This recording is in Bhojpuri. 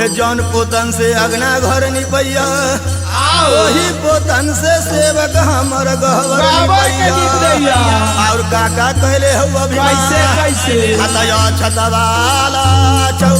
हे जौन पोतन से अगना घर निपैया वही पोतन से सेवक हमर गहवर निपैया और काका कहले हो अभी कैसे हतया छतवाला चौ